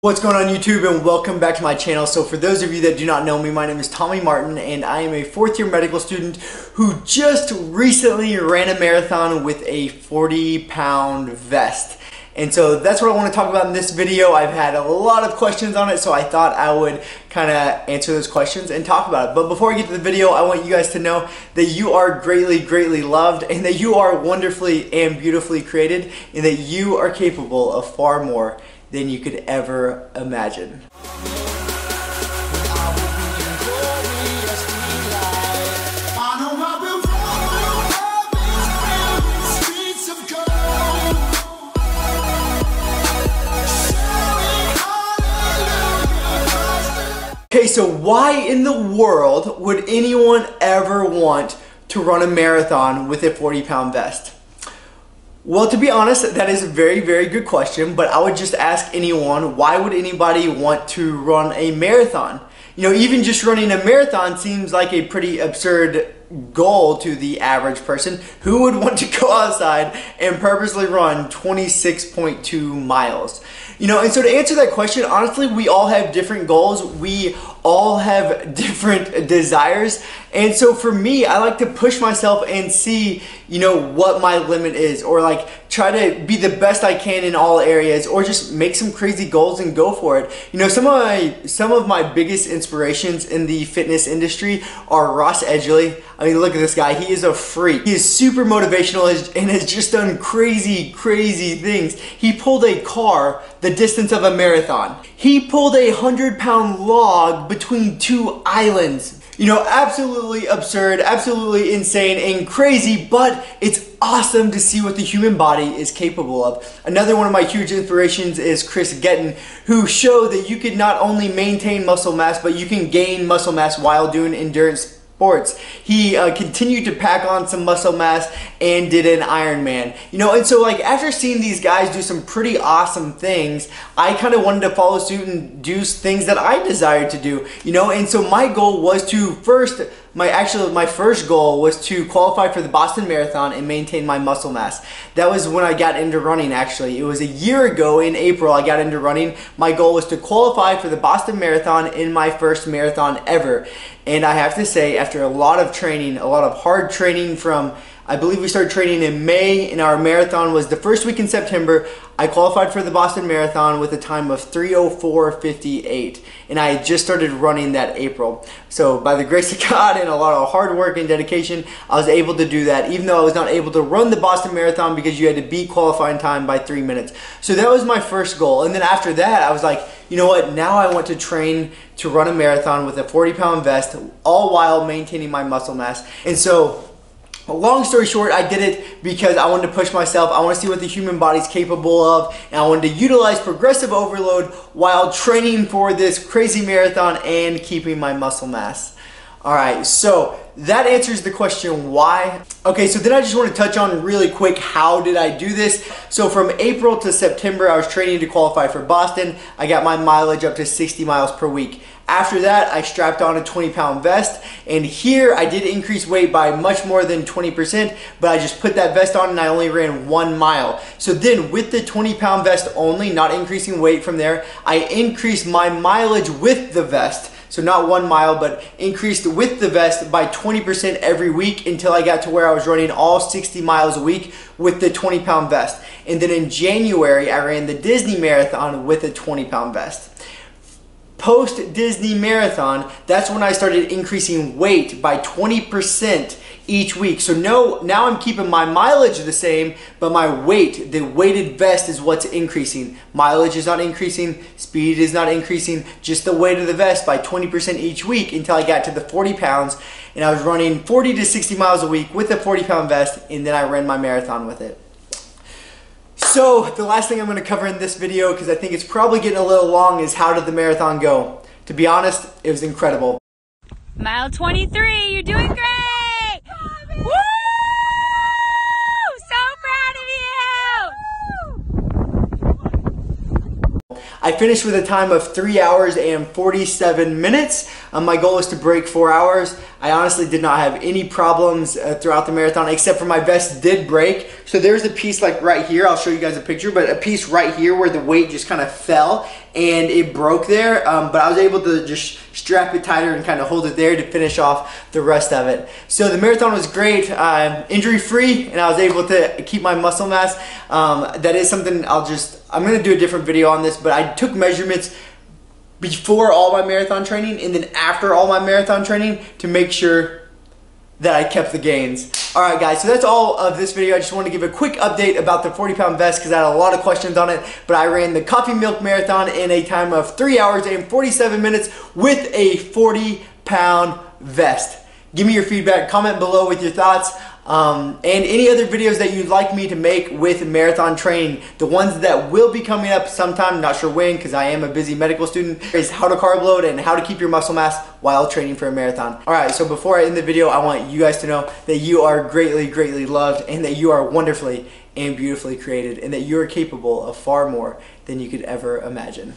What's going on YouTube, and welcome back to my channel. So for those of you that do not know me, my name is Tommy Martin and I am a fourth year medical student who just recently ran a marathon with a 40-pound vest. And so that's what I want to talk about in this video. I've had a lot of questions on it, so I thought I would kind of answer those questions and talk about it. But before I get to the video, I want you guys to know that you are greatly loved, and that you are wonderfully and beautifully created, and that you are capable of far more than you could ever imagine. Okay, so why in the world would anyone ever want to run a marathon with a 40-pound vest? Well, to be honest, that is a very good question, but I would just ask anyone, why would anybody want to run a marathon? You know, even just running a marathon seems like a pretty absurd goal to the average person. Who would want to go outside and purposely run 26.2 miles? You know, and so to answer that question, honestly, we all have different goals. We all have different desires. And so for me, I like to push myself and see, you know, what my limit is, or like try to be the best I can in all areas, or just make some crazy goals and go for it. You know, some of my biggest inspirations in the fitness industry are Ross Edgley. I mean, look at this guy. He is a freak. He is super motivational and has just done crazy things. He pulled a car the distance of a marathon. He pulled a 100-pound log between two islands. You know, absolutely absurd, absolutely insane and crazy, but it's awesome to see what the human body is capable of. Another one of my huge inspirations is Chris Gettin, who showed that you can not only maintain muscle mass, but you can gain muscle mass while doing endurance sports. He continued to pack on some muscle mass and did an Ironman. You know, and so like after seeing these guys do some pretty awesome things, I kind of wanted to follow suit and do things that I desired to do. You know, and so my goal was to my first goal was to qualify for the Boston Marathon and maintain my muscle mass. That was when I got into running, actually. It was a year ago in April I got into running. My goal was to qualify for the Boston Marathon in my first marathon ever. And I have to say, after a lot of training, a lot of hard training from, I believe we started training in May, and our marathon was the first week in September. I qualified for the Boston Marathon with a time of 3:04:58, and I had just started running that April. So by the grace of God and a lot of hard work and dedication, I was able to do that, even though I was not able to run the Boston Marathon because you had to beat qualifying time by 3 minutes. So that was my first goal. And then after that, I was like, you know what, now I want to train to run a marathon with a 40-pound vest, all while maintaining my muscle mass. And so, long story short, I did it because I wanted to push myself. I want to see what the human body's capable of, and I wanted to utilize progressive overload while training for this crazy marathon and keeping my muscle mass. Alright, so that answers the question why. Okay, so then I just want to touch on really quick, how did I do this? So from April to September, I was training to qualify for Boston. I got my mileage up to 60 miles per week. After that, I strapped on a 20-pound vest, and here I did increase weight by much more than 20%, but I just put that vest on and I only ran 1 mile. So then with the 20-pound vest only, not increasing weight from there, I increased my mileage with the vest. So not 1 mile, but increased with the vest by 20% every week until I got to where I was running all 60 miles a week with the 20-pound vest. And then in January, I ran the Disney Marathon with a 20-pound vest. Post Disney Marathon, that's when I started increasing weight by 20% each week. So now I'm keeping my mileage the same, but my weight, the weighted vest, is what's increasing. Mileage is not increasing, speed is not increasing, just the weight of the vest by 20% each week until I got to the 40 pounds, and I was running 40 to 60 miles a week with a 40-pound vest, and then I ran my marathon with it. So the last thing I'm going to cover in this video, because I think it's probably getting a little long, is how did the marathon go? To be honest, it was incredible. Mile 23, you're doing great! Woo! So proud of you! I finished with a time of 3 hours and 47 minutes. My goal is to break 4 hours. I honestly did not have any problems throughout the marathon, except for my vest did break. So there's a piece like right here, I'll show you guys a picture, but a piece right here where the weight just kind of fell, and it broke there, but I was able to just strap it tighter and kind of hold it there to finish off the rest of it. So the marathon was great, injury free, and I was able to keep my muscle mass. That is something I'm gonna do a different video on this, but I took measurements before all my marathon training and then after all my marathon training to make sure that I kept the gains. Alright guys, so that's all of this video. I just want to give a quick update about the 40-pound vest because I had a lot of questions on it, but I ran the Coffee Milk Marathon in a time of 3 hours and 47 minutes with a 40-pound vest. Give me your feedback, comment below with your thoughts, and any other videos that you'd like me to make with marathon training. The ones that will be coming up sometime, not sure when because I am a busy medical student, is how to carb load and how to keep your muscle mass while training for a marathon. Alright, so before I end the video, I want you guys to know that you are greatly, greatly loved and that you are wonderfully and beautifully created and that you are capable of far more than you could ever imagine.